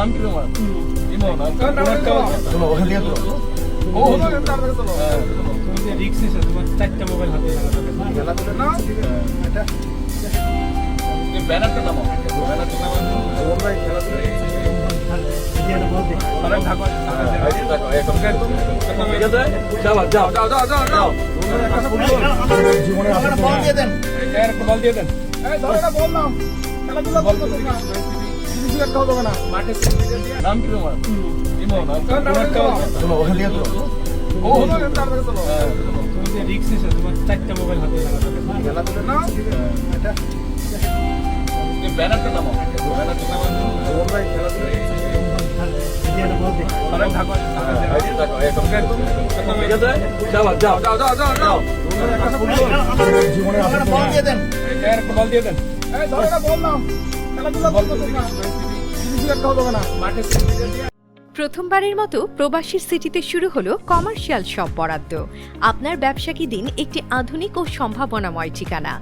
নাম কি তোমার? ইমন। ওখান থেকে তো ও চলো। তুমি যে রিক্স নিছো, তোমার 4টা মোবাইল হাতে লাগাতে না এই ব্যানারটা নামাও। ব্যানারটা নামাও। তোমরা খেলাধুলা আরে ঢাকা। এই দেখো এখন ঠিক আছে? যাও। জীবনে আসলে বল দিয়ে দেন এর একটা বল দিয়ে দেন। এই ধরো না বল নাও খেলাধুলা বল করতে না কিছু একটা হবে না মাঠে নাম কি তোমার? ইমন। চলো ওখান থেকে তো ও চলো তুমি যে রিক্স নিছো, তোমার 4টা মোবাইল হাতে লাগাতে খেলাধুলা না এই ব্যানারটা নামাও। ব্যানারটা নামাও। তোমরা খেলাধুলা আরে ঢাকা। এই দেখো এখন ঠিক আছে? যাও। জীবনে আসলে বল দিয়ে দেন এর একটা বল দিয়ে দেন। এই ধরো না বল নাও খেলাধুলা বল করতে না কিছু একটা হবে না মাঠে প্রথমবারের মতো প্রবাসীর সিটিতে শুরু হলো কমার্শিয়াল শপ বরাদ্দ। আপনার ব্যবসাকে দিন একটি আধুনিক ও সম্ভাবনাময় ঠিকানা।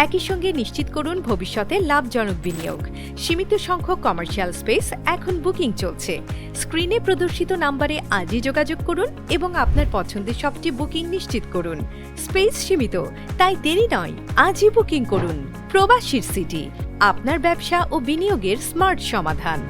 একই সঙ্গে নিশ্চিত করুন ভবিষ্যতে লাভজনক বিনিয়োগ। সীমিত সংখ্যক কমার্শিয়াল স্পেস এখন বুকিং চলছে। স্ক্রিনে প্রদর্শিত নাম্বারে আজই যোগাযোগ করুন এবং আপনার পছন্দের শপটি বুকিং নিশ্চিত করুন। স্পেস সীমিত, তাই দেরি নয়, আজই বুকিং করুন। প্রবাসীর সিটি, আপনার ব্যবসা ও বিনিয়োগের স্মার্ট সমাধান।